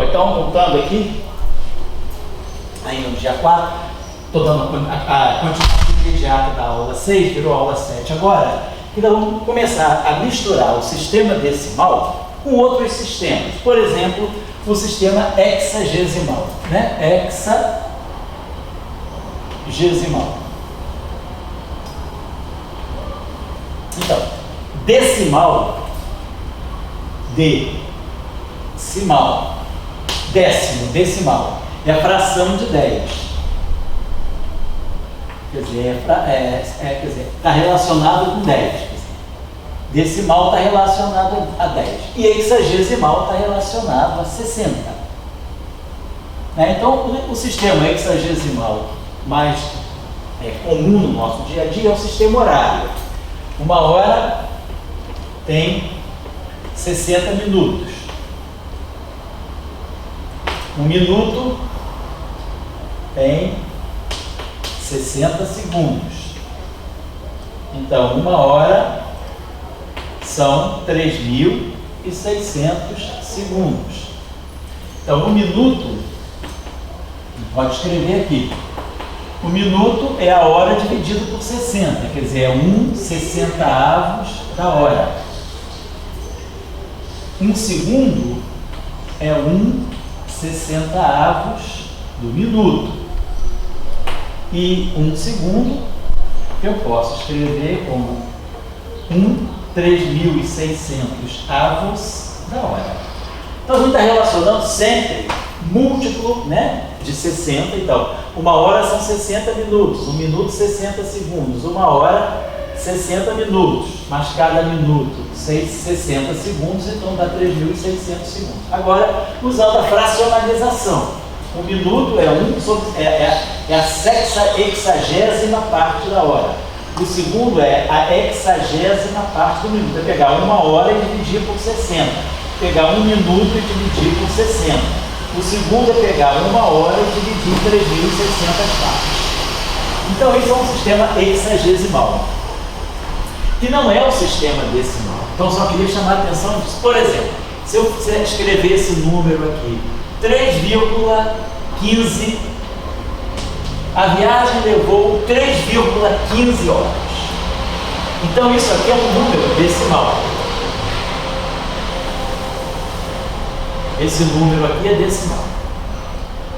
Então, voltando aqui, ainda no dia 4, estou dando a continuação imediata da aula 6, virou aula 7 agora, então vamos começar a misturar o sistema decimal com outros sistemas. Por exemplo, o sistema hexagesimal, né? Hexagesimal. Então, decimal, decimal, é a fração de 10. Quer dizer, está relacionado com 10. Decimal está relacionado a 10. E hexagesimal está relacionado a 60. Né? Então, o sistema hexagesimal mais comum no nosso dia a dia é o sistema horário. Uma hora tem 60 minutos. Um minuto tem 60 segundos. Então, uma hora são 3.600 segundos. Então, um minuto, pode escrever aqui, o minuto é a hora dividido por 60, quer dizer, é 1/60 da hora. Um segundo é 1/60 do minuto. E um segundo eu posso escrever como 3.600 avos da hora. Então a gente está relacionando sempre múltiplo, né, de 60. Então, uma hora são 60 minutos, um minuto 60 segundos, uma hora 60 minutos, mas cada minuto 60 segundos, então dá 3.600 segundos. Agora, usando a fracionalização, o minuto é a hexagésima parte da hora. O segundo é a hexagésima parte do minuto. É pegar uma hora e dividir por 60. Pegar um minuto e dividir por 60. O segundo é pegar uma hora e dividir em 3.600 partes. Então, esse é um sistema hexagesimal, que não é o sistema decimal. Então, só queria chamar a atenção disso. Por exemplo, se eu escrever esse número aqui, 3,15, a viagem levou 3,15 horas. Então, isso aqui é um número decimal. Esse número aqui é decimal,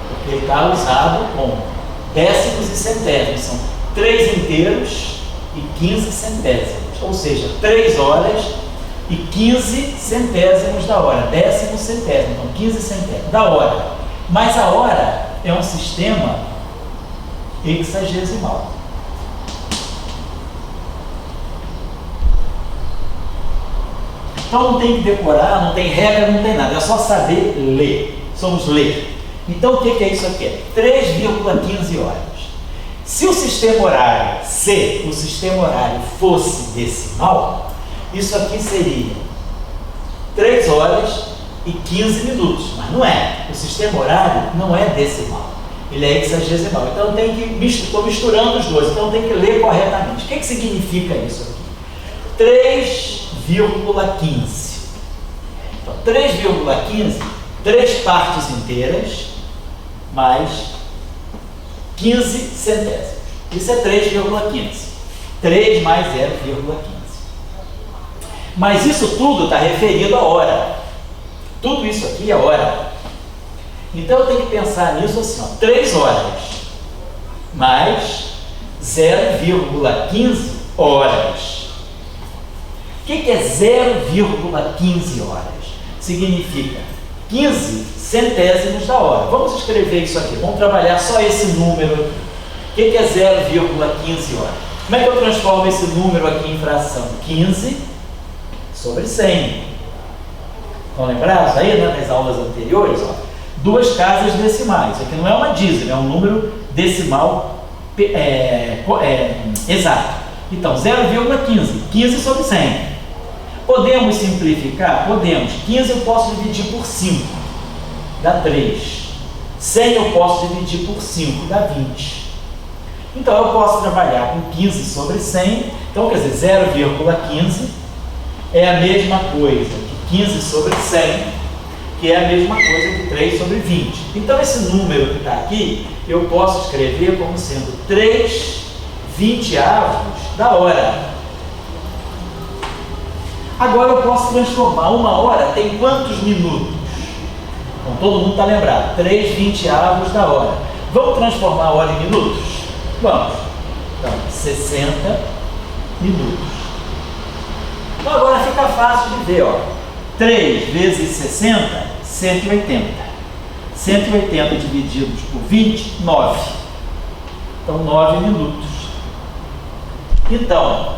porque ele está usado com décimos e centésimos. São 3 inteiros e 15 centésimos, ou seja, 3 horas e 15 centésimos da hora, décimo centésimo, então 15 centésimos da hora. Mas a hora é um sistema hexagesimal. Então não tem que decorar, não tem regra, não tem nada, é só saber ler. Somos ler. Então o que é isso aqui? 3,15 horas. Se o sistema horário, fosse decimal, isso aqui seria 3 horas e 15 minutos, mas não é. O sistema horário não é decimal, ele é hexagesimal. Então estou misturando os dois, então tem que ler corretamente. O que significa isso aqui? 3,15. Então, 3,15, 3 partes inteiras, mais 15 centésimos. Isso é 3,15. 3 mais 0,15. Mas isso tudo está referido à hora. Tudo isso aqui é hora. Então eu tenho que pensar nisso assim, ó, 3 horas mais 0,15 horas. O que é 0,15 horas? Significa 15 centésimos da hora. Vamos escrever isso aqui, vamos trabalhar só esse número aqui. O que é 0,15 horas? Como é que eu transformo esse número aqui em fração? 15 sobre 100. Estão lembrados aí, né, nas aulas anteriores? Ó, 2 casas decimais. Isso aqui não é uma dízima, é um número decimal exato. Então, 0,15, 15 sobre 100. Podemos simplificar? Podemos. 15 eu posso dividir por 5, dá 3. 100 eu posso dividir por 5, dá 20. Então eu posso trabalhar com 15 sobre 100. Então, quer dizer, 0,15 é a mesma coisa que 15 sobre 100, que é a mesma coisa que 3 sobre 20. Então esse número que está aqui, eu posso escrever como sendo 3/20 da hora. Agora eu posso transformar uma hora, tem quantos minutos? Então todo mundo está lembrado, 3/20 da hora. Vamos transformar a hora em minutos? Vamos. Então, 60 minutos. Então agora fica fácil de ver, ó. 3 vezes 60, 180. 180 divididos por 20, 9. Então, 9 minutos. Então,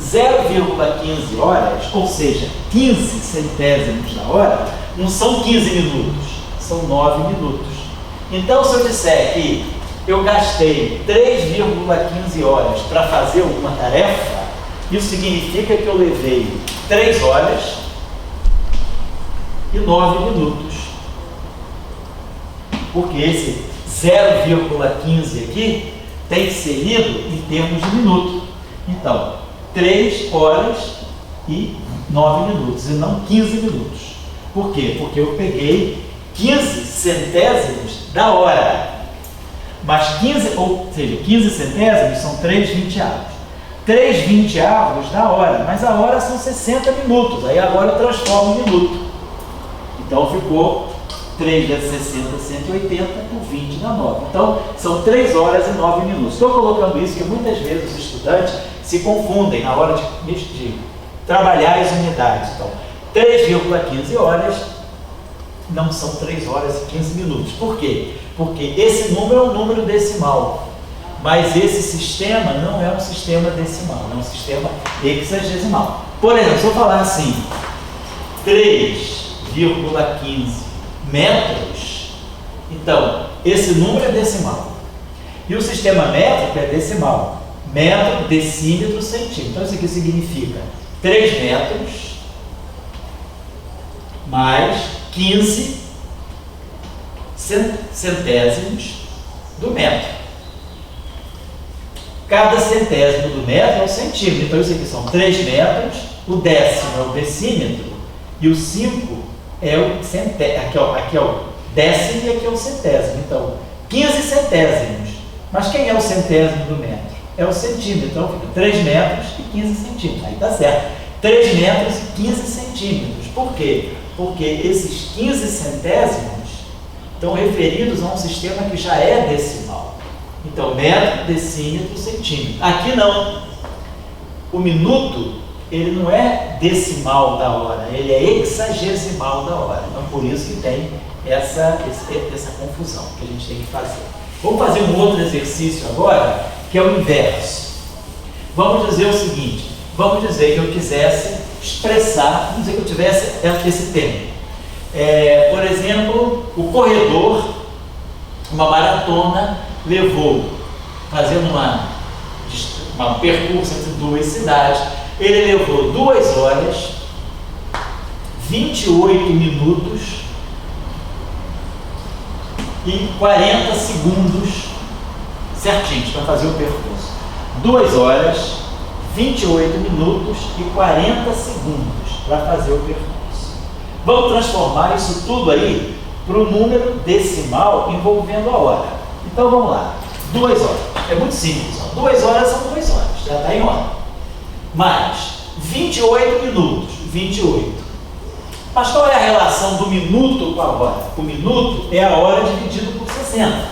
0,15 horas, ou seja, 15 centésimos da hora, não são 15 minutos, são 9 minutos. Então, se eu disser que eu gastei 3,15 horas para fazer alguma tarefa, isso significa que eu levei 3 horas e 9 minutos. Porque esse 0,15 aqui tem que ser lido em termos de minuto. Então, 3 horas e 9 minutos, e não 15 minutos. Por quê? Porque eu peguei 15 centésimos da hora. Mas 15, ou seja, 15 centésimos são 3/20. 3/20 da hora, mas a hora são 60 minutos. Aí agora eu transformo em minuto. Então ficou 3 vezes 60, 180, por 20 dá 9. Então são 3 horas e 9 minutos. Estou colocando isso porque muitas vezes os estudantes se confundem na hora de trabalhar as unidades. Então, 3,15 horas não são 3 horas e 15 minutos. Por quê? Porque esse número é um número decimal. Mas esse sistema não é um sistema decimal, é um sistema hexagesimal. Por exemplo, se eu falar assim, 3,15 metros, então, esse número é decimal. E o sistema métrico é decimal. Metro, decímetro, centímetro. Então, isso aqui significa 3 metros mais 15 centésimos do metro. Cada centésimo do metro é um centímetro. Então, isso aqui são 3 metros, o décimo é o decímetro e o 5 é o centésimo. Aqui é o décimo e aqui é o centésimo. Então, 15 centésimos. Mas quem é o centésimo do metro? É o centímetro. Então, fica 3 metros e 15 centímetros. Aí está certo. 3 metros e 15 centímetros. Por quê? Porque esses 15 centésimos estão referidos a um sistema que já é decimal. Então, metro, decímetro, centímetro. Aqui não. O minuto, ele não é decimal da hora, ele é hexagesimal da hora. Então, por isso que tem essa confusão que a gente tem que fazer. Vamos fazer um outro exercício agora, que é o inverso. Vamos dizer o seguinte, vamos dizer que eu quisesse expressar, vamos dizer que eu tivesse esse tema. Por exemplo, o corredor, uma maratona, levou, fazendo um percurso entre 2 cidades, ele levou 2 horas, 28 minutos e 40 segundos certinhos para fazer o percurso. 2 horas, 28 minutos e 40 segundos para fazer o percurso. Vamos transformar isso tudo aí para o número decimal envolvendo a hora. Então vamos lá, 2 horas, é muito simples, 2 horas são 2 horas, já está em hora. Mais 28 minutos, 28. Mas qual é a relação do minuto com a hora? O minuto é a hora dividido por 60.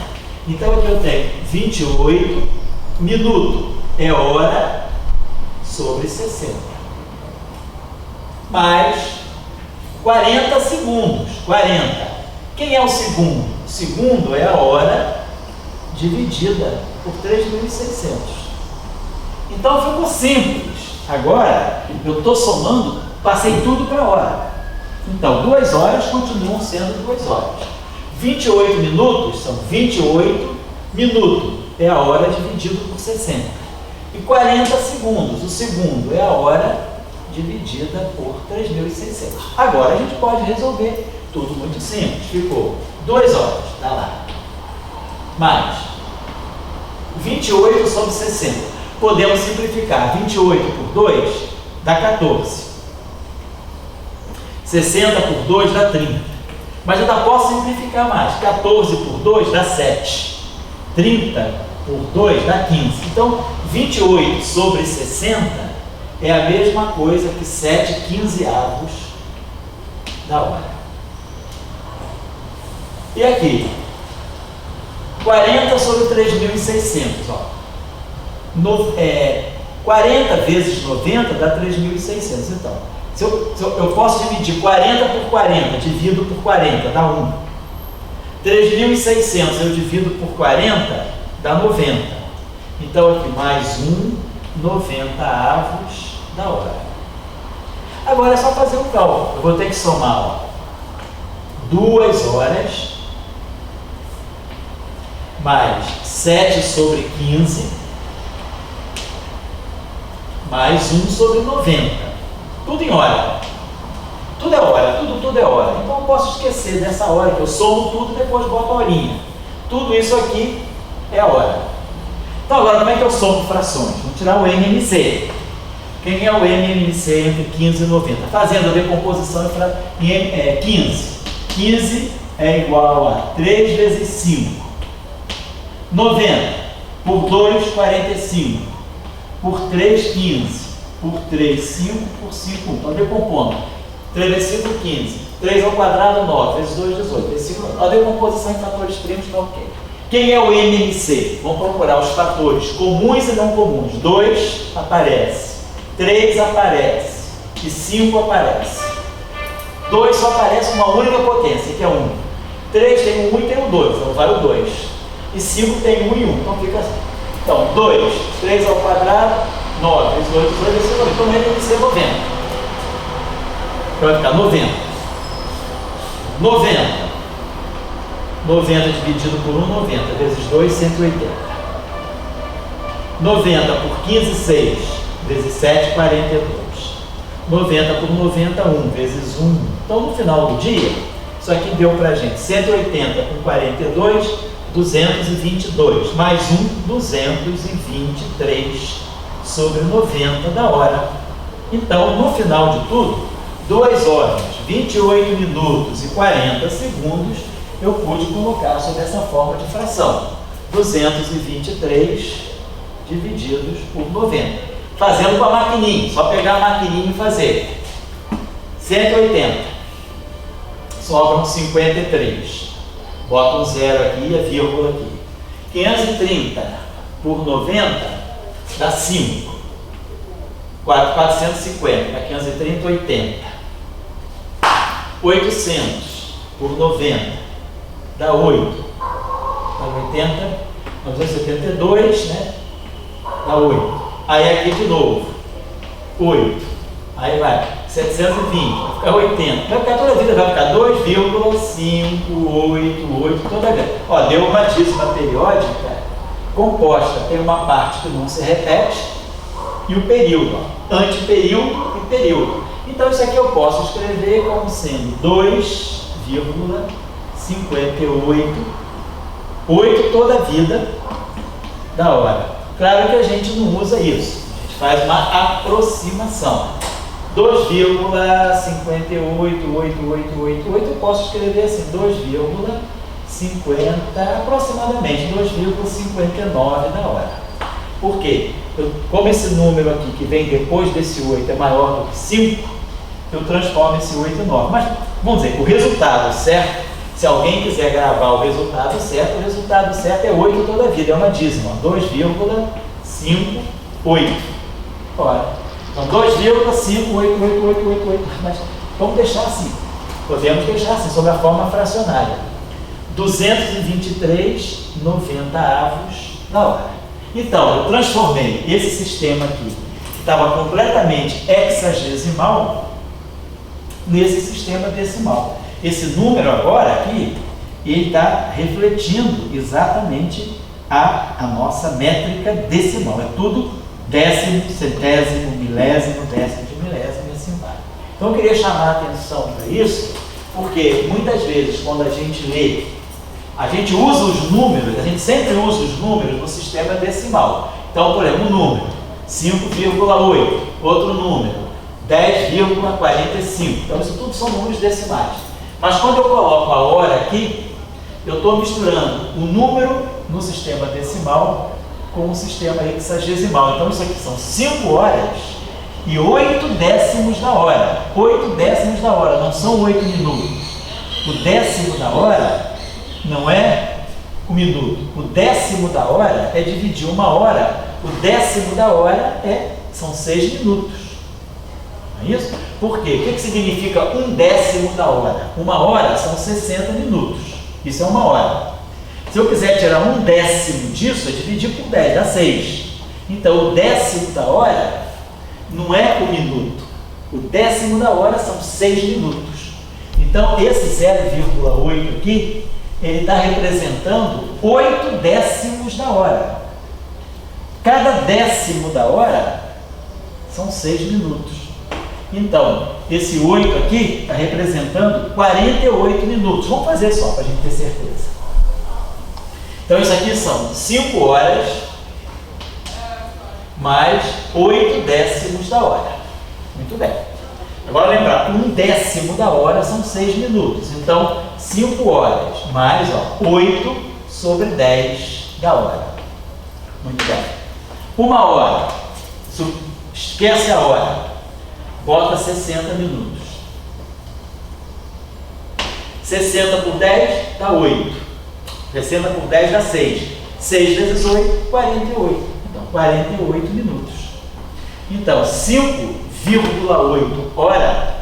Então aqui eu tenho 28 minutos, é hora sobre 60. Mais 40 segundos, 40. Quem é o segundo? O segundo é a hora dividida por 3.600. Então ficou simples. Agora eu estou somando, passei tudo para a hora. Então 2 horas continuam sendo 2 horas. 28 minutos são 28 minutos, é a hora dividida por 60. E 40 segundos, o segundo é a hora dividida por 3.600. Agora a gente pode resolver tudo muito simples. Ficou 2 horas, está lá. Mais 28 sobre 60. Podemos simplificar. 28 por 2 dá 14. 60 por 2 dá 30. Mas eu ainda posso simplificar mais. 14 por 2 dá 7. 30 por 2 dá 15. Então, 28 sobre 60 é a mesma coisa que 7/15 da hora. E aqui? 40 sobre 3.600. 40 vezes 90 dá 3.600. Então, eu posso dividir 40 por 40, divido por 40, dá 1. 3.600 eu divido por 40, dá 90. Então, aqui mais 90 da hora. Agora é só fazer o cálculo. Eu vou ter que somar 2 horas mais 7 sobre 15 mais 1 sobre 90. Tudo em hora. Tudo é hora, tudo é hora. Então eu posso esquecer dessa hora, que eu somo tudo e depois boto a horinha. Tudo isso aqui é hora. Então agora como é que eu somo frações? Vamos tirar o MMC. Quem é o MMC entre 15 e 90? Fazendo a decomposição em 15. 15 é igual a 3 vezes 5. 90 por 2, 45. Por 3, 15. Por 3, 5. Por 5, 1. Então, decompondo. 3 vezes 5, 15. 3 ao quadrado, 9. Vezes 2, 18. Vezes 5, a decomposição em fatores primos está ok. Quem é o MMC? Vamos procurar os fatores comuns e não comuns. 2 aparece. 3 aparece. E 5 aparece. 2 só aparece uma única potência, que é 1. 3 tem o 1 e tem o 2. Então, vai o 2. E 5 tem 1 e 1. Então, fica assim. Então, 2, 3 ao quadrado, 9, vezes 2, 18, vezes 90. Então, ele tem que ser 90. Então, vai ficar 90. 90 dividido por 1, 90. Vezes 2, 180. 90 por 15, 6. Vezes 7, 42. 90 por 90, 1. Vezes 1. Então, no final do dia, isso aqui deu pra gente 180 por 42, 222, mais 1, 223 sobre 90 da hora. Então, no final de tudo, 2 horas, 28 minutos e 40 segundos, eu pude colocar sob essa forma de fração. 223 divididos por 90. Fazendo com a maquininha, só pegar a maquininha e fazer. 180. Sobram 53. Bota um 0 aqui e a vírgula aqui. 530 por 90 dá 5. 450. 530, 80. 800 por 90 dá 8. Dá 80. 972, né? Dá 8. Aí aqui de novo. 8. Aí vai. 720, vai ficar 80. Vai ficar toda a vida, vai ficar 2,588 toda a vida. Ó, deu uma dízima periódica composta. Tem uma parte que não se repete e o período. Ó, anteperíodo e período. Então isso aqui eu posso escrever como sendo 2,58, 8 toda a vida da hora. Claro que a gente não usa isso. A gente faz uma aproximação. 2,588888, eu posso escrever assim, 2,50, aproximadamente 2,59 da hora. Por quê? Como esse número aqui que vem depois desse 8 é maior do que 5, eu transformo esse 8 em 9. Mas, vamos dizer, o resultado certo, se alguém quiser gravar o resultado certo é 8 toda a vida, é uma dízima, 2,58. Ora, então, 2,58888, mas vamos deixar assim. Podemos deixar assim, sob a forma fracionária. 223,90 da hora. Então, eu transformei esse sistema aqui, que estava completamente hexagesimal, nesse sistema decimal. Esse número agora aqui, ele está refletindo exatamente a nossa métrica decimal. É tudo décimo, centésimo, milésimo, décimo de milésimo e assim vai. Então eu queria chamar a atenção para isso, porque muitas vezes quando a gente lê, a gente usa os números, a gente sempre usa os números no sistema decimal. Então, por exemplo, um número, 5,8, outro número, 10,45. Então isso tudo são números decimais. Mas quando eu coloco a hora aqui, eu estou misturando o número no sistema decimal com o sistema hexagesimal. Então isso aqui são 5 horas e 8 décimos da hora. 8 décimos da hora, não são 8 minutos. O décimo da hora não é um minuto. O décimo da hora é dividir uma hora. O décimo da hora são 6 minutos. Não é isso? Por quê? O que significa um décimo da hora? Uma hora são 60 minutos. Isso é uma hora. Se eu quiser tirar um décimo disso, é dividir por 10, dá 6. Então, o décimo da hora não é um minuto. O décimo da hora são 6 minutos. Então, esse 0,8 aqui, ele está representando 8 décimos da hora. Cada décimo da hora são 6 minutos. Então, esse 8 aqui está representando 48 minutos. Vamos fazer só, para a gente ter certeza. Então, isso aqui são 5 horas mais 8 décimos da hora. Muito bem. Agora, lembrar, um décimo da hora são 6 minutos. Então, 5 horas mais 8 sobre 10 da hora. Muito bem. Uma hora. Esquece a hora. Bota 60 minutos. 60 por 10 dá 8. 60 por 10 dá 6. 6 vezes 8, 48. Então, 48 minutos. Então, 5,8 hora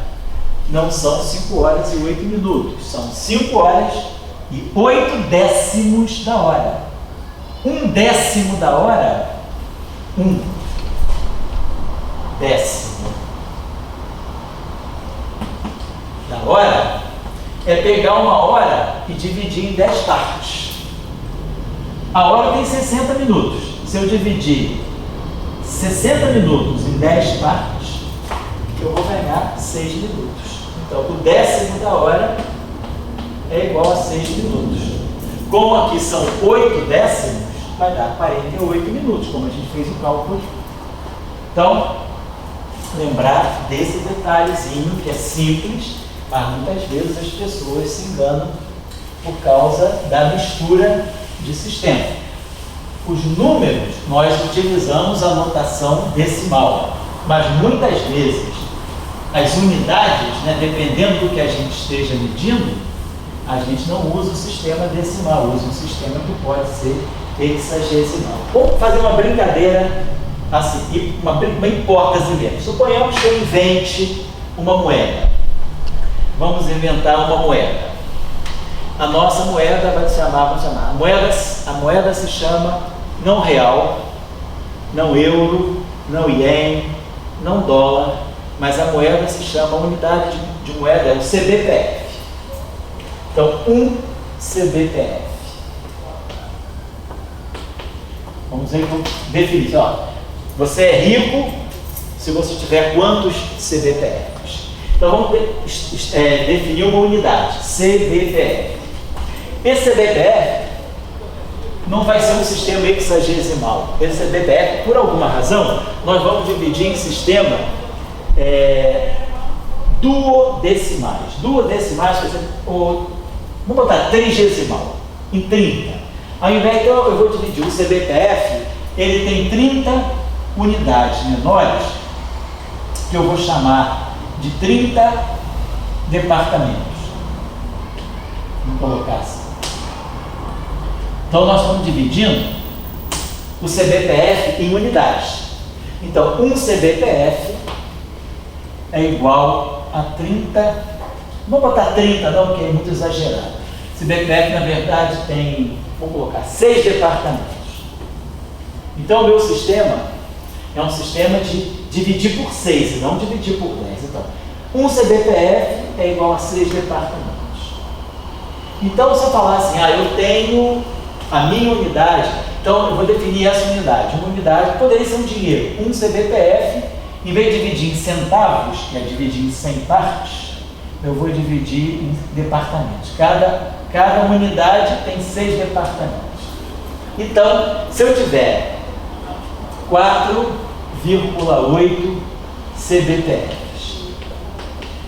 não são 5 horas e 8 minutos. São 5 horas e 8 décimos da hora. Um décimo da hora, um décimo da hora é pegar uma hora e dividir em 10 partes. A hora tem 60 minutos. Se eu dividir 60 minutos em 10 partes, eu vou ganhar 6 minutos. Então, o décimo da hora é igual a 6 minutos. Como aqui são 8 décimos, vai dar 48 minutos, como a gente fez o cálculo. Então, lembrar desse detalhezinho que é simples, mas muitas vezes as pessoas se enganam por causa da mistura de sistema. Os números, nós utilizamos a notação decimal, mas muitas vezes as unidades, dependendo do que a gente esteja medindo, a gente não usa o sistema decimal, usa um sistema que pode ser hexagesimal. Vamos fazer uma brincadeira assim, uma hipótese mesmo. Suponhamos que eu invente uma moeda. Vamos inventar uma moeda. A nossa moeda vai se chamar, a moeda se chama não real, não euro, não ien, não dólar, mas a moeda se chama, a unidade de moeda é o CBPF. Então, um CBPF. Vamos definir. Você é rico se você tiver quantos CBPFs? Então, vamos definir uma unidade, CBPF. Esse CBPF não vai ser um sistema hexagesimal. Esse CBPF, por alguma razão, nós vamos dividir em sistema duodecimais. Duodecimais, quer dizer, vamos botar trigesimal, em 30. Ao invés, então, eu vou dividir o CBPF, ele tem 30 unidades menores, que eu vou chamar de 30 departamentos. Vamos colocar assim. Então, nós estamos dividindo o CBPF em unidades. Então, um CBPF é igual a 30. Não vou botar 30 não, porque é muito exagerado. CBPF, na verdade, tem, vamos colocar, 6 departamentos. Então, o meu sistema é um sistema de dividir por 6 e não dividir por 10. Então, um CBPF é igual a 6 departamentos. Então, se eu falar assim, eu tenho a minha unidade, então eu vou definir essa unidade. Uma unidade poderia ser um dinheiro. Um CBPF, em vez de dividir em centavos, que é dividir em 100 partes, eu vou dividir em departamentos. Cada unidade tem 6 departamentos. Então, se eu tiver 4,8 CBPFs,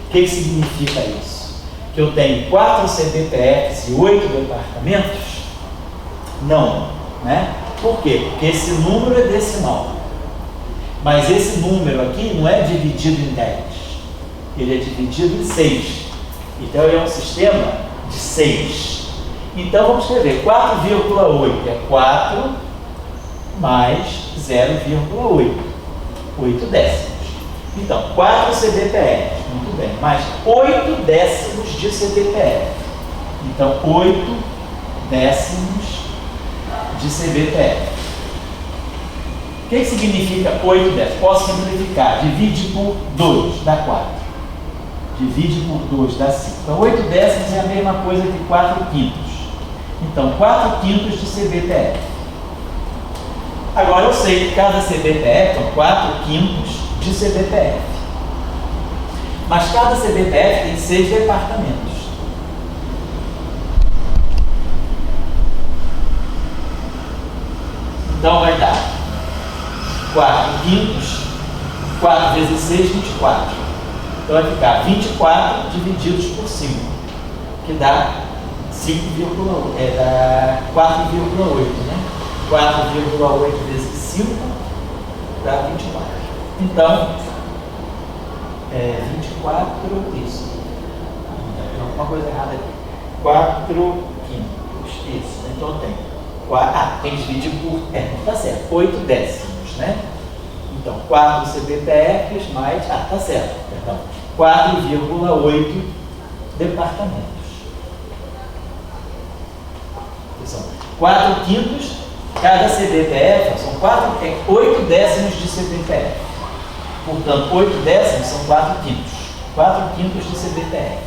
o que significa isso? que eu tenho 4 CBPFs e 8 departamentos? Não, né? Por quê? Porque esse número é decimal. Mas esse número aqui não é dividido em 10. Ele é dividido em 6. Então, ele é um sistema de 6. Então, vamos escrever 4,8 é 4 mais 0,8. 8 décimos. Então, 4 CBPF, muito bem, mais 8 décimos de CBPF. Então, 8 décimos de CBPF. O que significa 8 décimos? Posso simplificar. Divide por 2, dá 4. Divide por 2, dá 5. Então, 8 décimos é a mesma coisa que 4 quintos. Então, 4 quintos de CBPF. Agora, eu sei que cada CBPF são 4 quintos de CBPF. Mas cada CBPF tem 6 departamentos. Então, vai dar 4 quintos, 4 vezes 6, 24. Então, vai ficar 24 divididos por 5, que dá 5,8, dá 4,8, né? 4,8 vezes 5 dá 24. Então, 24, isso. Tem alguma coisa errada aqui. 4 quintos, isso. Então, tem que dividir por, tá certo, 8 décimos, né? Então, 4 CBPFs mais, tá certo. Então, 4,8 departamentos. São 4 quintos, cada CBPF são 8 décimos de CBPF. Portanto, 8 décimos são 4 quintos. 4 quintos de CBPF.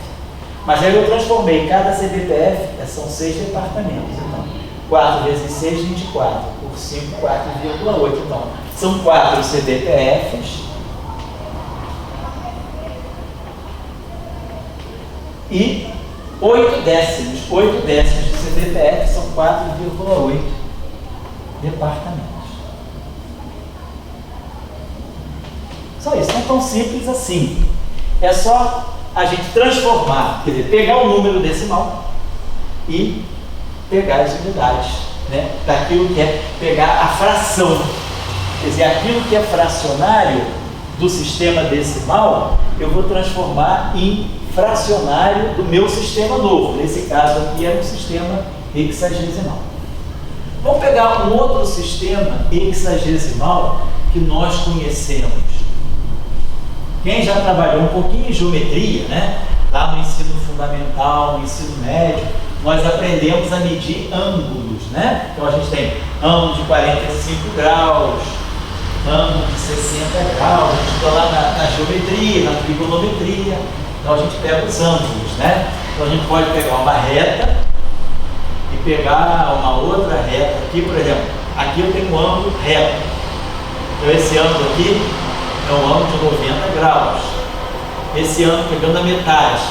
Mas aí eu transformei cada CBPF, são 6 departamentos. Então, 4 vezes 6, 24. Por 5, 4,8. Então, são 4 CBPFs e 8 décimos. 8 décimos de CBPF são 4,8 departamentos. Só isso, não é tão simples assim. É só a gente transformar, quer dizer, pegar o número decimal e pegar as unidades, né? Daquilo que é pegar a fração. Quer dizer, aquilo que é fracionário do sistema decimal, eu vou transformar em fracionário do meu sistema novo. Nesse caso aqui é um sistema hexagesimal. Vamos pegar um outro sistema hexagesimal que nós conhecemos. Quem já trabalhou um pouquinho em geometria, né? Lá no ensino fundamental, no ensino médio, nós aprendemos a medir ângulos, né? Então a gente tem ângulo de 45 graus, ângulo de 60 graus, a gente está lá na geometria, na trigonometria, então a gente pega os ângulos, né? Então a gente pode pegar uma reta e pegar uma outra reta aqui, por exemplo, aqui eu tenho um ângulo reto, então esse ângulo aqui é um ângulo de 90 graus, esse ângulo pegando a metade,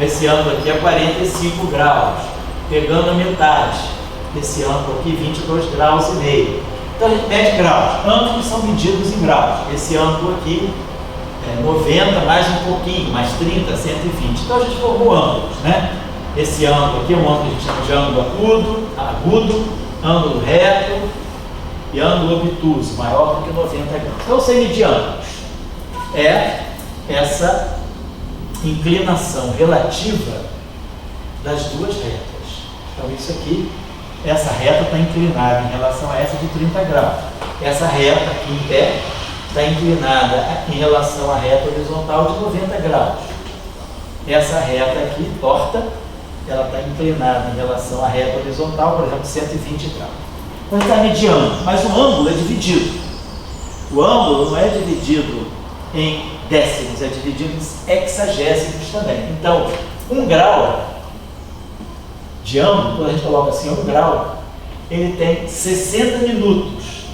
esse ângulo aqui é 45 graus, pegando a metade, esse ângulo aqui 22 graus e meio. Então a gente mede graus, ângulos são medidos em graus, esse ângulo aqui é 90 mais um pouquinho, mais 30, 120, então a gente formou ângulos, né? Esse ângulo aqui é um ângulo que a gente chama de ângulo agudo, ângulo reto e ângulo obtuso, maior do que 90 graus. Então eu sei medir ângulos, é essa inclinação relativa das duas retas. Então isso aqui, essa reta está inclinada em relação a essa de 30 graus. Essa reta aqui em pé está inclinada em relação à reta horizontal de 90 graus. Essa reta aqui, torta, ela está inclinada em relação à reta horizontal, por exemplo, 120 graus. Então está mediando, mas o ângulo é dividido. O ângulo não é dividido em décimos, é dividido em hexagésimos também. Então, 1 grau de ângulo, quando a gente coloca assim, 1 grau, ele tem 60 minutos.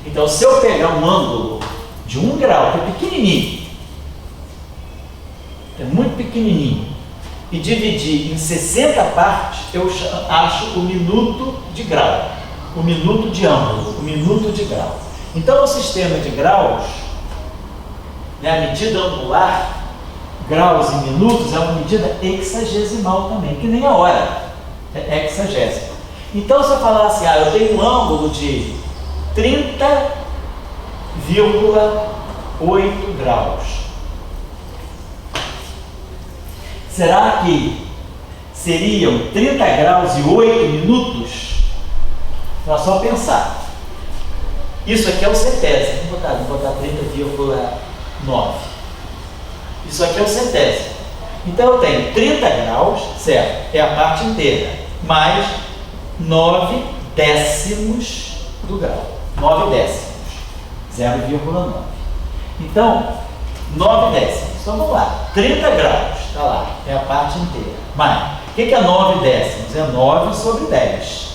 Então, se eu pegar um ângulo de 1 grau, que é pequenininho, é muito pequenininho, e dividir em 60 partes, eu acho o minuto de grau, o minuto de ângulo, o minuto de grau. Então, no sistema de graus, né, a medida angular, graus em minutos é uma medida hexagesimal também, que nem a hora, é hexagésima. Então, se eu falar assim, eu tenho um ângulo de 30,8 graus. Será que seriam 30 graus e 8 minutos? É só pensar. Isso aqui é o centésimo. Vou botar 30,9. Isso aqui é o centésimo. Então eu tenho 30 graus, certo? É a parte inteira, mais 9 décimos do grau. 9 décimos. 0,9. Então, 9 décimos. Então vamos lá. 30 graus, está lá, é a parte inteira. Mas, o que é 9 décimos? É 9 sobre 10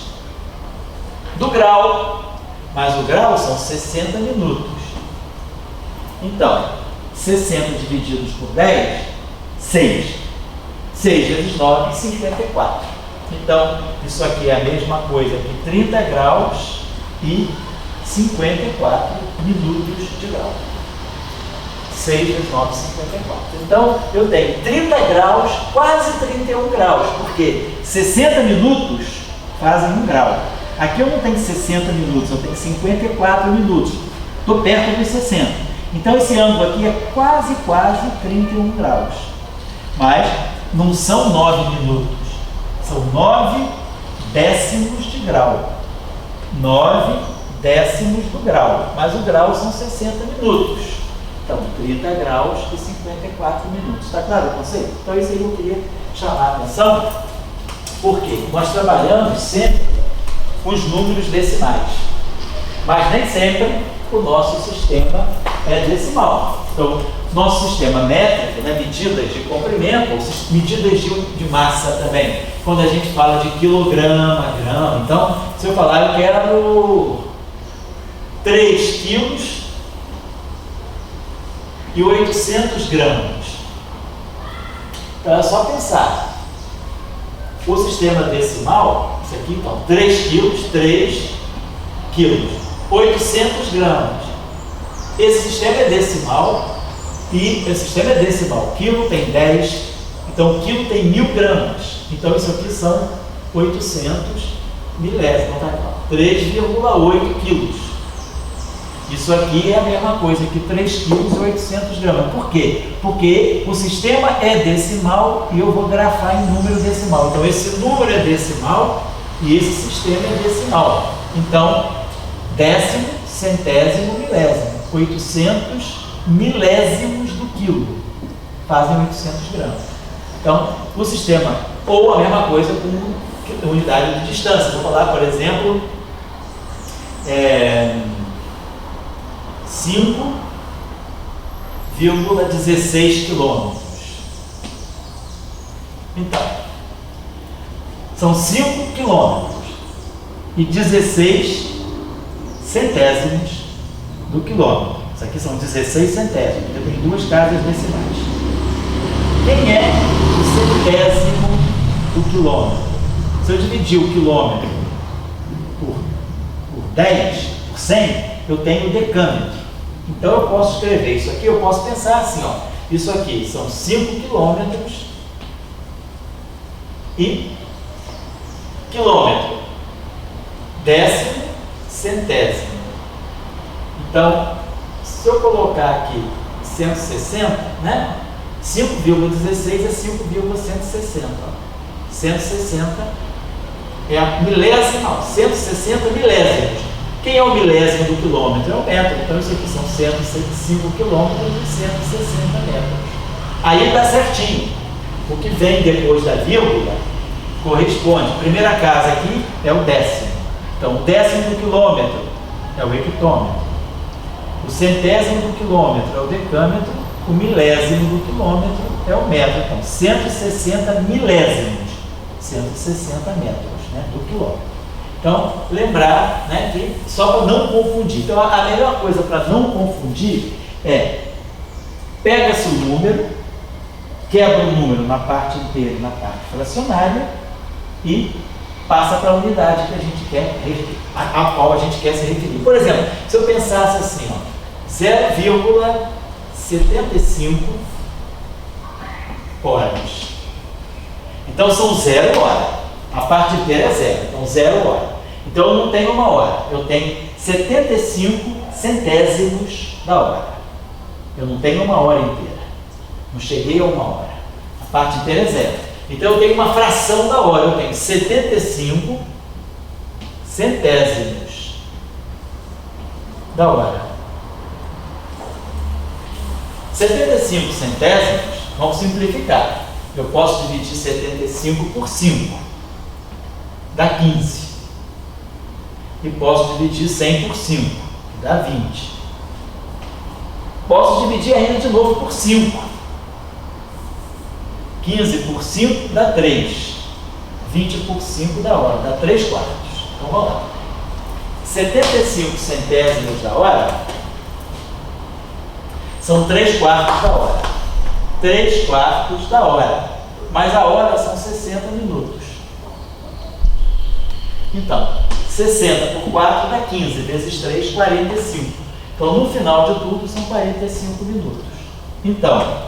do grau. Mas o grau são 60 minutos. Então, 60 divididos por 10, 6. 6 vezes 9, 54. Então, isso aqui é a mesma coisa que 30 graus e 54 minutos de grau. 6 vezes 9, 54. Então, eu tenho 30 graus, quase 31 graus, porque 60 minutos fazem 1 grau. Aqui eu não tenho 60 minutos, eu tenho 54 minutos. Estou perto dos 60. Então, esse ângulo aqui é quase 31 graus. Mas não são 9 minutos, são 9 décimos de grau. 9 décimos do grau. Mas o grau são 60 minutos. Então, 30 graus e 54 minutos. Está claro o conceito? Então, isso aí eu queria chamar a atenção, porque nós trabalhamos sempre com os números decimais, mas nem sempre o nosso sistema é decimal. Então, nosso sistema métrico, né, medidas de comprimento, ou medidas de massa também, quando a gente fala de quilograma, grama, então, se eu falar, eu quero 3 quilos e 800 gramas. Então é só pensar. O sistema decimal, isso aqui, então, 3 quilos, 3 quilos, 800 gramas. Esse sistema é decimal e esse sistema é decimal. Quilo tem 10, então quilo tem 1000 gramas. Então isso aqui são 800 milésimos, tá? 3,8 quilos. Isso aqui é a mesma coisa que 3 quilos e 800 gramas. Por quê? Porque o sistema é decimal e eu vou grafar em número decimal. Então, esse número é decimal e esse sistema é decimal. Então, décimo, centésimo, milésimo. 800 milésimos do quilo fazem 800 gramas. Então, o sistema, ou a mesma coisa com unidade de distância. Vou falar, por exemplo, 5,16 quilômetros. Então, são 5 quilômetros e 16 centésimos do quilômetro. Isso aqui são 16 centésimos, porque tem duas casas decimais. Quem é o centésimo do quilômetro? Se eu dividir o quilômetro por 10, por 100, eu tenho o decâmetro. Então eu posso escrever isso aqui, eu posso pensar assim, ó, isso aqui são 5 quilômetros e quilômetro, décimo, centésimo. Então, se eu colocar aqui 160, né? 5,16 é 5,160. 160 é a milésima, 160 milésimos. Quem é o milésimo do quilômetro? É o metro. Então, isso aqui são 105 quilômetros e 160 metros. Aí dá certinho. O que vem depois da vírgula corresponde. A primeira casa aqui é o décimo. Então, o décimo do quilômetro é o hectômetro. O centésimo do quilômetro é o decâmetro. O milésimo do quilômetro é o metro. Então, 160 milésimos. 160 metros, né, do quilômetro. Então, lembrar, né, que só para não confundir. Então, a melhor coisa para não confundir é pega-se o número, quebra o número na parte inteira e na parte fracionária e passa para a unidade que a gente quer, a qual a gente quer se referir. Por exemplo, se eu pensasse assim, ó, 0,75 horas. Então são 0 horas. A parte inteira é 0, então 0 horas. Então eu não tenho 1 hora, eu tenho 75 centésimos da hora. Eu não tenho 1 hora inteira. Não cheguei a 1 hora. A parte inteira é 0. Então eu tenho uma fração da hora, eu tenho 75 centésimos da hora. 75 centésimos, vamos simplificar. Eu posso dividir 75 por 5, dá 15. E posso dividir 100 por 5, que dá 20. Posso dividir ainda de novo por 5. 15 por 5 dá 3. 20 por 5 dá hora, dá 3 quartos. Então vamos lá. 75 centésimos da hora são 3 quartos da hora. 3 quartos da hora. Mas a hora são 60 minutos. Então, 60 por 4 dá 15, vezes 3, 45. Então, no final de tudo, são 45 minutos. Então,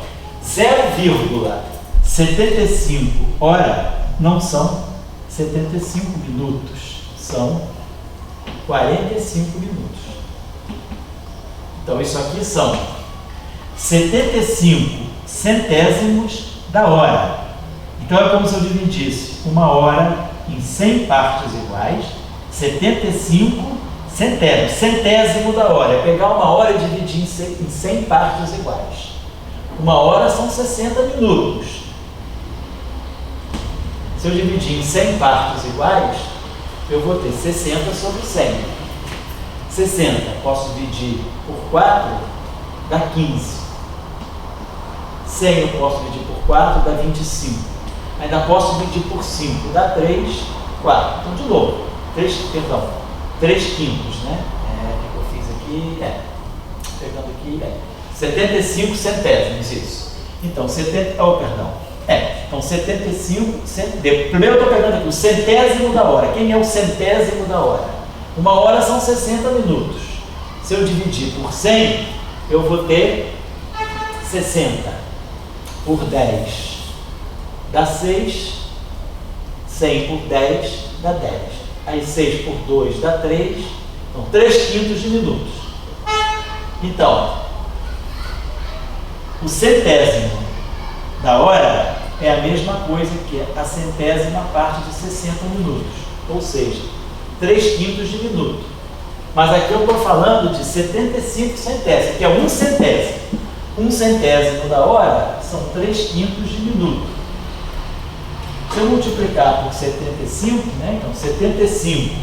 0,75 hora não são 75 minutos, são 45 minutos. Então, isso aqui são 75 centésimos da hora. Então, é como se eu dividisse 1 hora em 100 partes iguais, 75 centésimos. Centésimo da hora é pegar 1 hora e dividir em 100 partes iguais. 1 hora são 60 minutos. Se eu dividir em 100 partes iguais, eu vou ter 60 sobre 100. 60 posso dividir por 4, dá 15. 100 eu posso dividir por 4, dá 25. Ainda posso dividir por 5, dá 3, 4. Então, de novo, 3 quintos, né? O que eu fiz aqui? Pegando aqui, 75 centésimos, isso. Então, 70, então 75, primeiro eu estou pegando aqui o centésimo da hora. Quem é o centésimo da hora? 1 hora são 60 minutos. Se eu dividir por 100, eu vou ter 60 por 10. Dá 6, 100 por 10 dá 10. Aí 6 por 2 dá 3, então 3 quintos de minutos. Então, o centésimo da hora é a mesma coisa que a centésima parte de 60 minutos, ou seja, 3 quintos de minuto. Mas aqui eu estou falando de 75 centésimos, que é 1 centésimo. 1 centésimo da hora são 3 quintos de minuto. Se eu multiplicar por 75, né? Então 75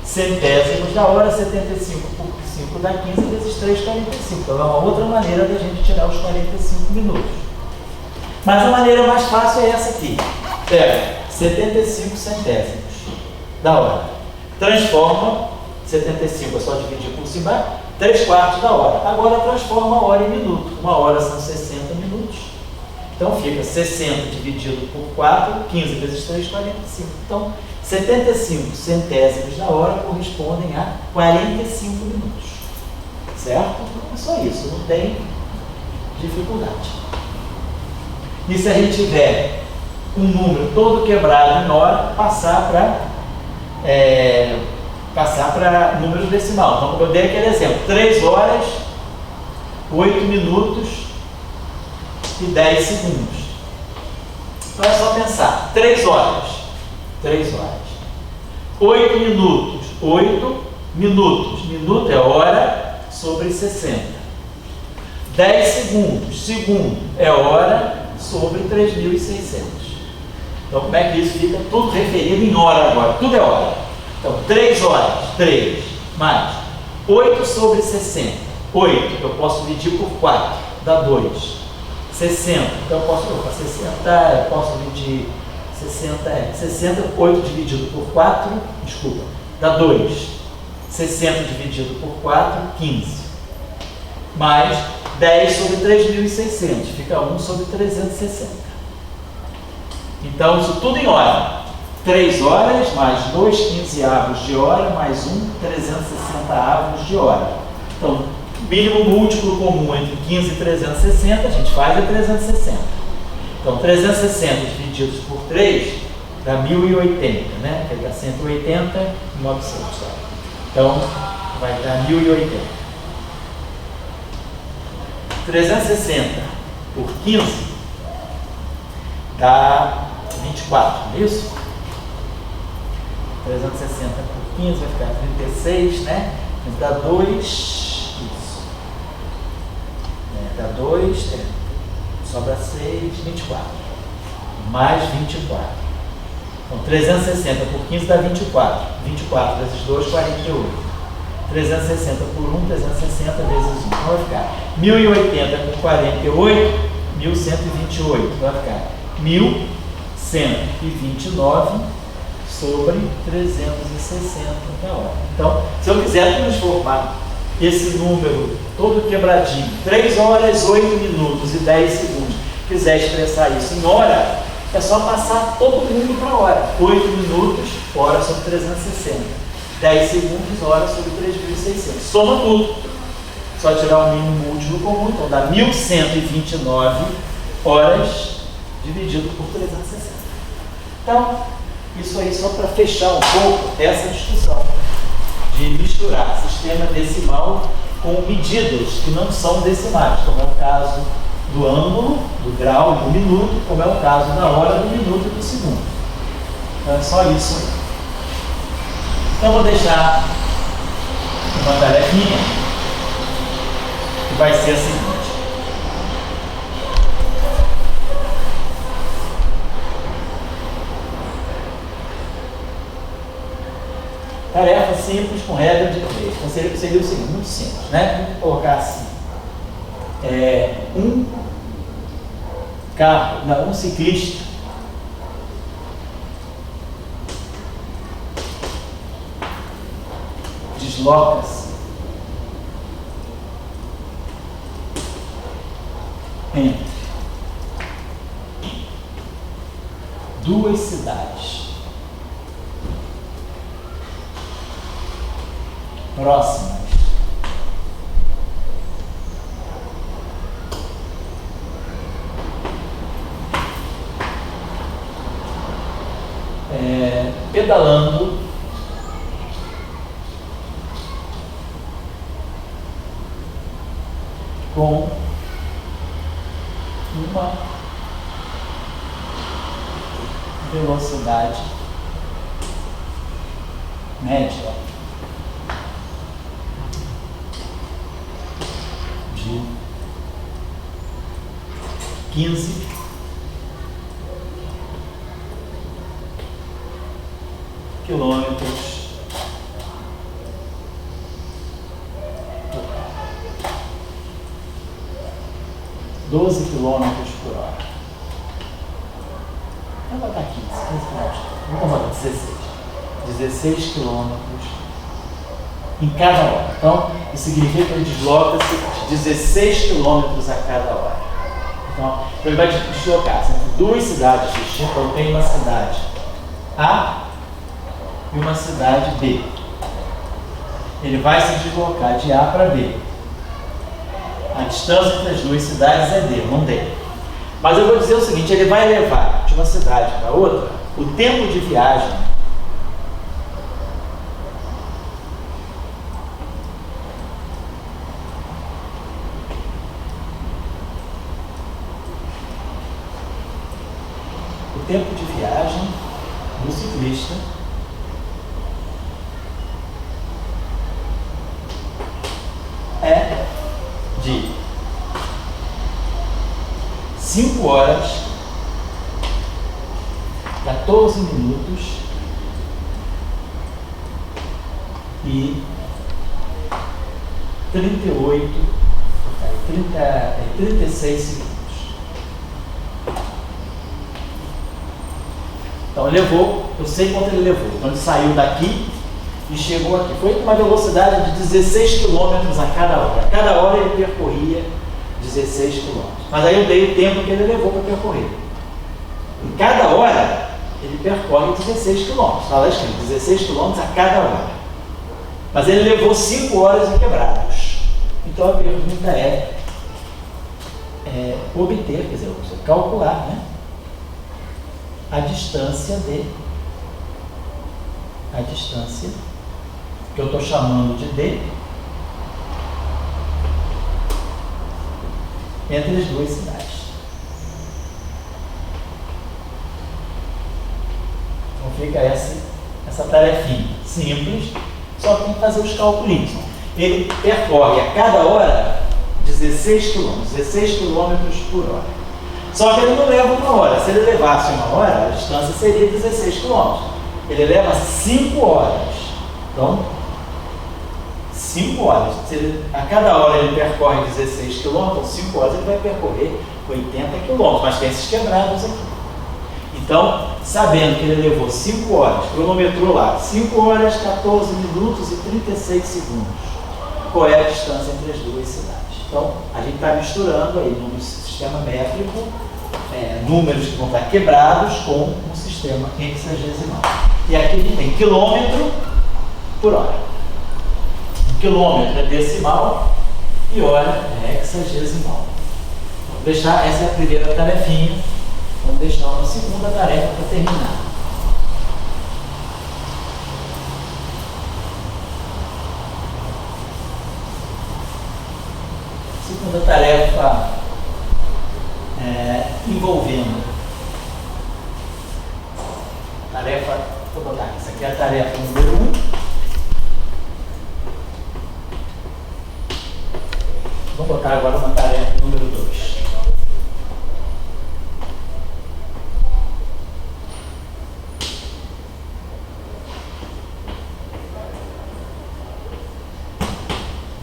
centésimos da hora, 75 por 5 dá 15, vezes 3, 45. Então é uma outra maneira de a gente tirar os 45 minutos. Mas a maneira mais fácil é essa aqui. Pega 75 centésimos da hora. Transforma, 75 é só dividir por cima, 3 quartos da hora. Agora transforma a hora em minuto. 1 hora são 60 minutos. Então fica 60 dividido por 4, 15 vezes 3, 45. Então, 75 centésimos da hora correspondem a 45 minutos. Certo? Então é só isso, não tem dificuldade. E se a gente tiver um número todo quebrado em hora, passar para número decimal. Então, eu dei aquele exemplo: 3 horas, 8 minutos e 10 segundos. Então é só pensar: 3 horas, 8 minutos, 8 minutos, minuto é hora sobre 60. 10 segundos, segundo é hora sobre 3.600. Então como é que isso fica? Tudo referido em hora agora, tudo é hora. Então 3 horas, 3, mais 8 sobre 60. 8 eu posso dividir por 4, dá 2. 60, então eu posso dividir 60, 8 dividido por 4, dá 2. 60 dividido por 4, 15. Mais 10 sobre 3.600, fica 1 sobre 360. Então, isso tudo em hora. 3 horas, mais 2 quinzeavos de hora, mais 1 360 avos de hora. Então, mínimo múltiplo comum entre 15 e 360, a gente faz é 360. Então, 360 divididos por 3 dá 1080, né? Ele dá 180 e 900. Então, vai dar 1080. 360 por 15 dá 24, não é isso? 360 por 15 vai ficar 36, né? Dá 2, isso. Dá 2, sobra 6, 24. Mais 24. Então, 360 por 15 dá 24. 24 vezes 2, 48. 360 por 1, 360 vezes 1. Então, vai ficar 1080 por 48, 1128. Vai ficar 1129 sobre 360 da hora. Então, se eu quiser transformar esse número todo quebradinho, 3 horas, 8 minutos e 10 segundos, quiser expressar isso em hora, é só passar todo mundo para hora. 8 minutos, hora sobre 360. 10 segundos, hora sobre 3.600. Soma tudo. Só tirar o mínimo múltiplo comum, então dá 1129 horas dividido por 360. Então, isso aí só para fechar um pouco essa discussão de misturar sistema decimal com medidas que não são decimais, como é o caso do ângulo, do grau e do minuto, como é o caso da hora, do minuto e do segundo. Então é só isso aí. Então vou deixar uma tarefinha que vai ser a seguinte. Tarefa simples com regra de 3. Então seria o seguinte, muito simples, né? Vamos colocar assim. Um ciclista desloca-se entre duas cidades próximas pedalando com uma velocidade média de 15 quilômetros por hora. 12 quilômetros por hora. Vamos botar 15 quilômetros. Vamos botar 16. 16 quilômetros em cada hora. Então, isso significa que ele desloca-se 16 quilômetros a cada hora. Então, ele vai deslocar-se entre duas cidades distintas. Então, tem uma cidade A e uma cidade B. Ele vai se deslocar de A para B. A distância entre as duas cidades é D, não D. Mas eu vou dizer o seguinte, ele vai levar de uma cidade para outra o tempo de viagem do ciclista é de 5 horas, 14 minutos e 36 segundos. Então ele levou, eu sei quanto ele levou. Então ele saiu daqui e chegou aqui. Foi com uma velocidade de 16 km a cada hora. A cada hora ele percorria 16 km. Mas aí eu dei o tempo que ele levou para percorrer. Em cada hora ele percorre 16 km. Está lá escrito, 16 km a cada hora. Mas ele levou 5 horas e quebrados. Então a pergunta é obter, quer dizer, calcular, né, a distância que eu estou chamando de D entre as duas cidades. Então fica essa tarefinha simples, só tem que fazer os cálculos. Ele percorre a cada hora 16 km por hora. Só que ele não leva uma hora. Se ele levasse uma hora, a distância seria 16 km. Ele leva 5 horas. Então, 5 horas. A cada hora ele percorre 16 km, 5 horas ele vai percorrer 80 km, mas tem esses quebrados aqui. Então, sabendo que ele levou 5 horas, cronometrou lá, 5 horas, 14 minutos e 36 segundos. Qual é a distância entre as duas cidades? Então, a gente está misturando aí no sistema métrico números que vão estar quebrados com um sistema hexagesimal. E aqui a gente tem quilômetro por hora. Um quilômetro é decimal e hora é hexagesimal. Vamos deixar, essa é a primeira tarefinha. Vamos deixar uma segunda tarefa para terminar. Segunda tarefa envolvendo. Vou botar aqui, isso aqui é a tarefa número 1. Vou botar agora uma tarefa número 2.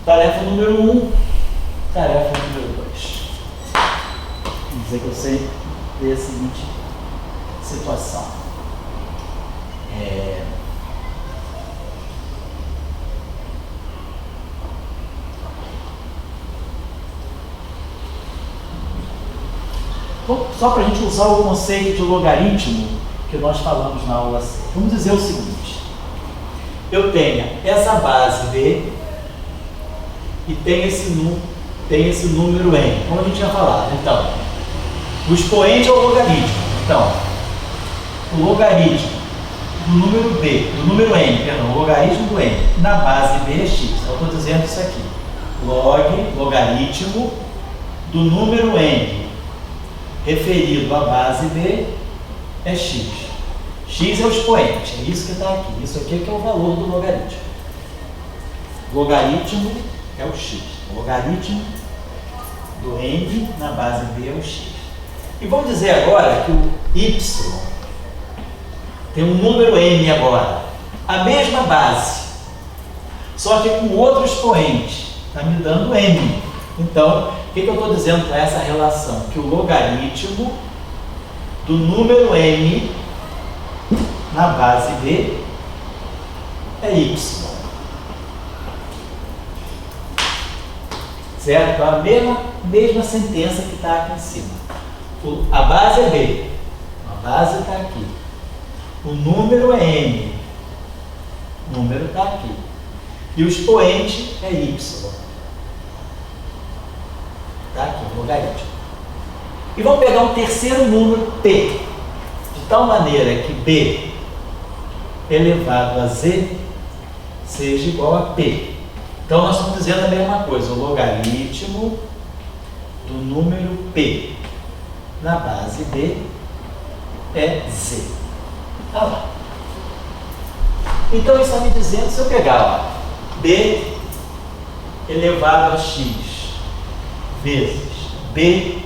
Tarefa número 1, tarefa número 2. Vamos dizer que eu sei ver a seguinte situação. Só para a gente usar o conceito de logaritmo que nós falamos na aula 6. Vamos dizer o seguinte. Eu tenho essa base B e tem esse número N, como a gente tinha falado. Então, o expoente é o logaritmo. Então, o logaritmo do número B, do número N, perdão, o logaritmo do N na base B é x. Então, eu estou dizendo isso aqui. Logaritmo do número N referido à base B é x. X é o expoente, é isso que está aqui. Isso aqui é que é o valor do logaritmo. Logaritmo é o x. O logaritmo do N na base B é o x. E vamos dizer agora que o y tem um número N agora. A mesma base, só que com outro expoente. Está me dando N. Então, o que eu estou dizendo para essa relação? Que o logaritmo do número N na base B é y. Certo? A mesma sentença que está aqui em cima. A base é B. A base está aqui. O número é N. O número está aqui. E o expoente é Y. Está aqui, o logaritmo. E vamos pegar um terceiro número, P. De tal maneira que B elevado a Z seja igual a P. Então, nós estamos dizendo a mesma coisa. O logaritmo do número P na base B é Z. Tá lá. Então, isso está me dizendo, se eu pegar B elevado a X vezes B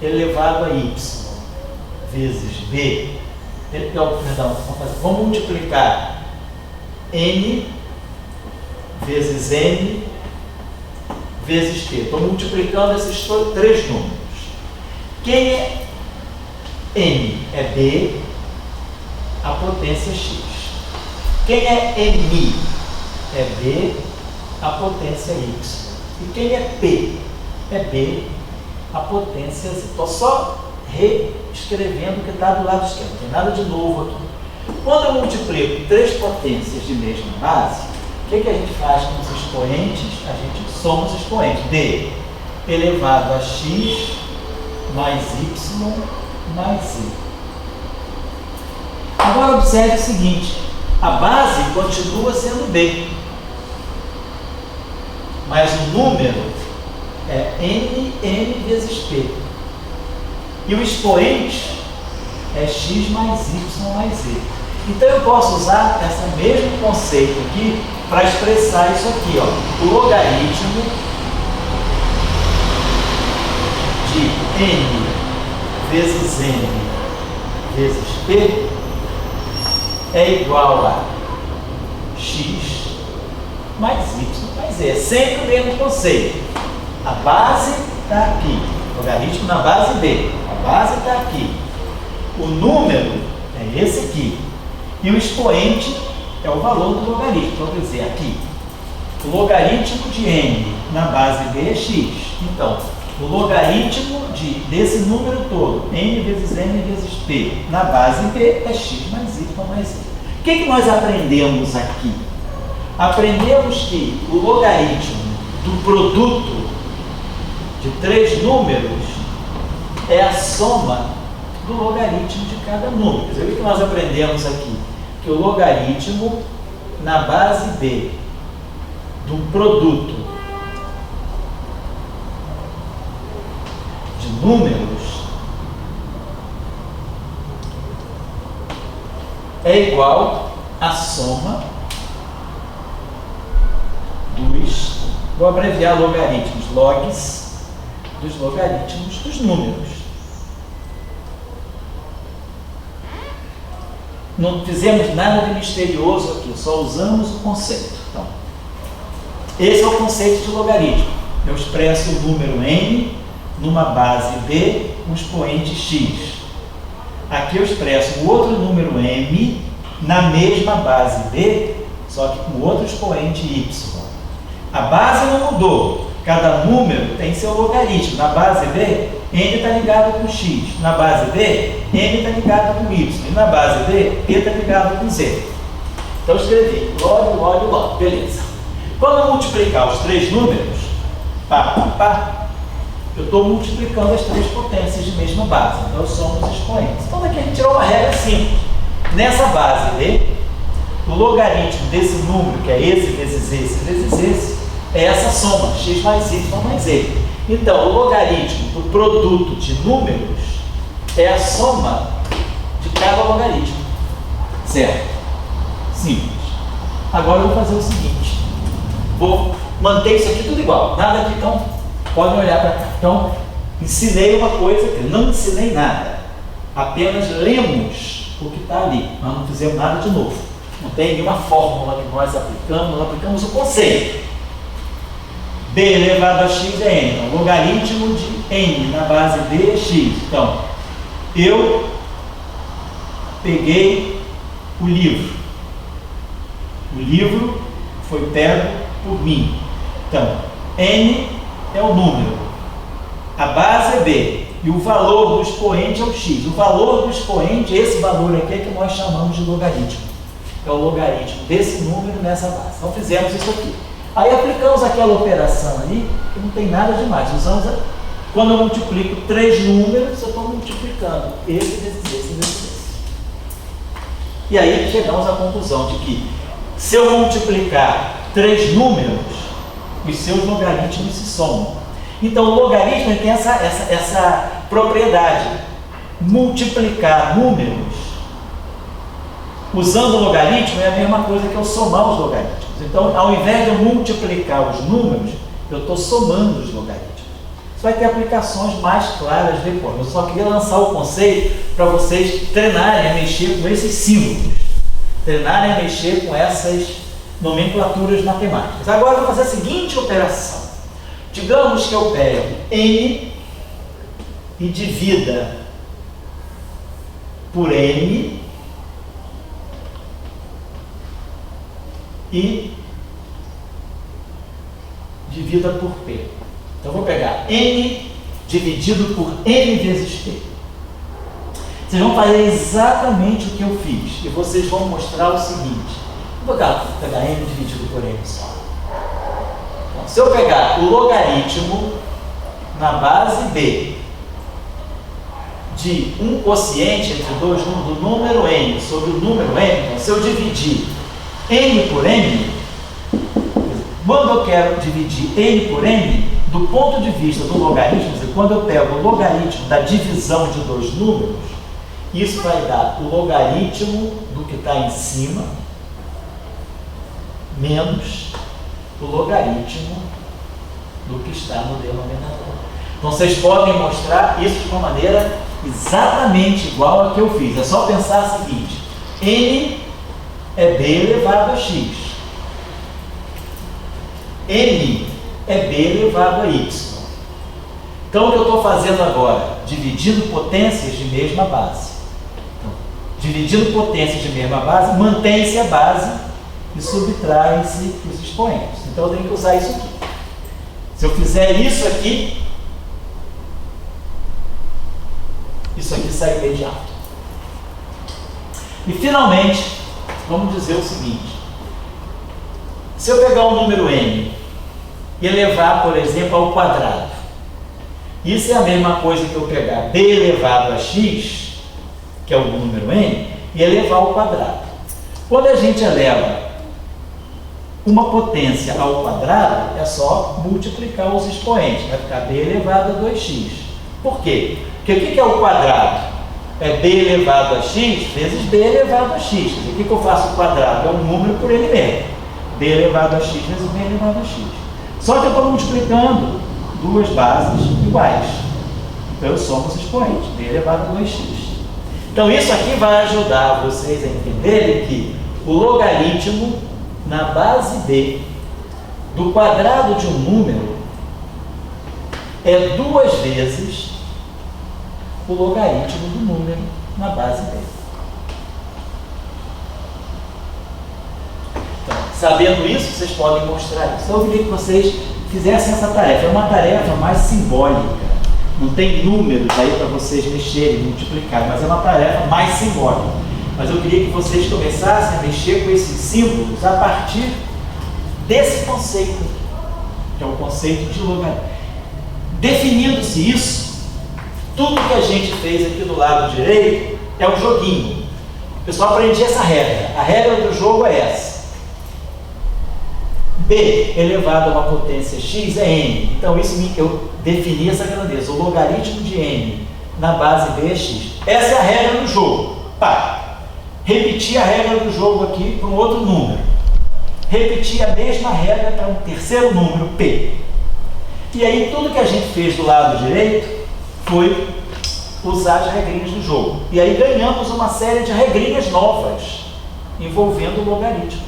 elevado a Y vezes B, vamos multiplicar N vezes N vezes P. Estou multiplicando esses três números. Quem é N? É B, a potência é X. Quem é N? É B, a potência é Y. E quem é P? É B, a potência é Z. Estou só reescrevendo o que está do lado esquerdo. Não tem nada de novo aqui. Quando eu multiplico três potências de mesma base, o que a gente faz com os expoentes? A gente soma os expoentes. D elevado a X mais y mais z. Agora observe o seguinte, a base continua sendo b, mas o número é n vezes p. E o expoente é x mais y mais z. Então eu posso usar esse mesmo conceito aqui para expressar isso aqui, ó. O logaritmo de n vezes n vezes p é igual a x mais y mais z. É sempre o mesmo conceito. A base está aqui, logaritmo na base b. A base está aqui. O número é esse aqui. E o expoente é o valor do logaritmo. Então, quer dizer, aqui, o logaritmo de n na base b é x. Então, o logaritmo desse número todo, n vezes p, na base b é x mais y mais z. O que nós aprendemos aqui? Aprendemos que o logaritmo do produto de 3 números é a soma do logaritmo de cada número. Quer dizer, o que nós aprendemos aqui? Que o logaritmo na base b do produto de números é igual à soma dos, vou abreviar logaritmos, logs dos logaritmos dos números. Não fizemos nada de misterioso aqui, só usamos o conceito. Então, esse é o conceito de logaritmo. Eu expresso o número n numa base b, um expoente x. Aqui eu expresso o outro número m na mesma base b, só que com outro expoente y. A base não mudou. Cada número tem seu logaritmo. Na base b, n está ligado com x. Na base b, n está ligado com y. E na base b, p está ligado com z. Então eu escrevi log, beleza. Quando eu multiplicar os 3 números, eu estou multiplicando as 3 potências de mesma base. Então eu somo os expoentes. Então daqui a gente tirou uma regra simples. Nessa base b, o logaritmo desse número, que é esse vezes esse, é essa soma, x mais y mais z. Então, o logaritmo do produto de números é a soma de cada logaritmo. Certo? Simples. Agora eu vou fazer o seguinte. Vou manter isso aqui tudo igual. Nada aqui, então, podem olhar para cá. Então, ensinei uma coisa, eu não ensinei nada. Apenas lemos o que está ali. Nós não fizemos nada de novo. Não tem nenhuma fórmula que nós aplicamos o conceito. b elevado a x é n. Então, logaritmo de n na base b é x. Então, eu peguei o livro. O livro foi pego por mim. Então, n é o número. A base é b. E o valor do expoente é o x. O valor do expoente, esse valor aqui é que nós chamamos de logaritmo. É o logaritmo desse número nessa base. Então, fizemos isso aqui. Aí aplicamos aquela operação ali, que não tem nada demais. Quando eu multiplico 3 números, eu estou multiplicando esse vezes esse vezes esse. E aí chegamos à conclusão de que, se eu multiplicar 3 números, os seus logaritmos se somam. Então o logaritmo tem essa propriedade. Multiplicar números usando o logaritmo é a mesma coisa que eu somar os logaritmos. Então, ao invés de eu multiplicar os números, eu estou somando os logaritmos. Isso vai ter aplicações mais claras depois. Eu só queria lançar o conceito para vocês treinarem a mexer com esses símbolos. Treinarem a mexer com essas nomenclaturas matemáticas. Agora eu vou fazer a seguinte operação. Digamos que eu pego n e divida por n e divida por p. Então, eu vou pegar n dividido por n vezes p. Vocês vão fazer exatamente o que eu fiz. E vocês vão mostrar o seguinte. Vou pegar n dividido por n só. Então, se eu pegar o logaritmo na base b de um quociente entre dois números, do número n sobre o número n, então, se eu dividir n por n, quando eu quero dividir n por n, do ponto de vista do logaritmo, quando eu pego o logaritmo da divisão de dois números, isso vai dar o logaritmo do que está em cima menos o logaritmo do que está no denominador. Então, vocês podem mostrar isso de uma maneira exatamente igual a que eu fiz. É só pensar o seguinte: n é b elevado a x. n é b elevado a y. Então, o que eu estou fazendo agora? Dividindo potências de mesma base. Então, dividindo potências de mesma base, mantém-se a base e subtrai-se os expoentes. Então, eu tenho que usar isso aqui. Se eu fizer isso aqui sai imediato. E, finalmente, vamos dizer o seguinte: se eu pegar um número n e elevar, por exemplo, ao quadrado, isso é a mesma coisa que eu pegar b elevado a x, que é o número n, e elevar ao quadrado. Quando a gente eleva uma potência ao quadrado, é só multiplicar os expoentes, vai ficar b elevado a 2x. Por quê? Porque o que é o quadrado? É b elevado a x vezes b elevado a x. O que eu faço o quadrado? É um número por ele mesmo. b elevado a x vezes b elevado a x. Só que eu estou multiplicando duas bases iguais. Então eu somo os expoentes, b elevado a 2x. Então isso aqui vai ajudar vocês a entenderem que o logaritmo na base b do quadrado de um número é 2 vezes o logaritmo do número na base b. Então, sabendo isso, vocês podem mostrar isso. Então, eu queria que vocês fizessem essa tarefa. É uma tarefa mais simbólica. Não tem números aí para vocês mexerem, multiplicar, mas é uma tarefa mais simbólica. Mas eu queria que vocês começassem a mexer com esses símbolos a partir desse conceito, que é o conceito de logaritmo. Definindo-se isso, tudo que a gente fez aqui do lado direito é um joguinho. O pessoal aprendia essa regra. A regra do jogo é essa: b elevado a uma potência x é n. Então, eu defini essa grandeza. O logaritmo de n na base b é x. Essa é a regra do jogo. Repetir a regra do jogo aqui para um outro número. Repetir a mesma regra para um terceiro número, p. E aí, tudo que a gente fez do lado direito foi usar as regrinhas do jogo. E aí ganhamos uma série de regrinhas novas envolvendo o logaritmo.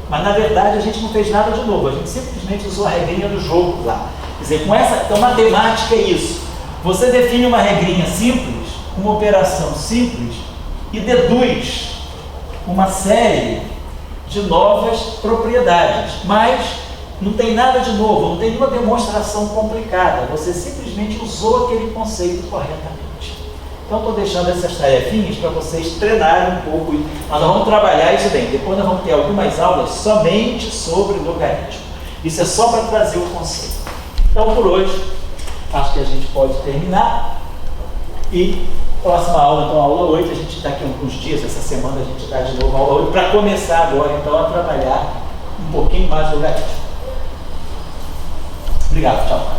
Mas, na verdade, a gente não fez nada de novo. A gente simplesmente usou a regrinha do jogo lá. Quer dizer, então, matemática é isso. Você define uma regrinha simples, uma operação simples, e deduz uma série de novas propriedades. Mas não tem nada de novo, não tem nenhuma demonstração complicada. Você simplesmente usou aquele conceito corretamente. Então, estou deixando essas tarefinhas para vocês treinarem um pouco. Mas nós vamos trabalhar isso bem. Depois nós vamos ter algumas aulas somente sobre logaritmo. Isso é só para trazer o conceito. Então, por hoje, acho que a gente pode terminar. E próxima aula, então, a aula 8, a gente daqui a alguns dias, essa semana a gente dá de novo a aula 8, para começar agora, então, a trabalhar um pouquinho mais logaritmo. Obrigado, tchau.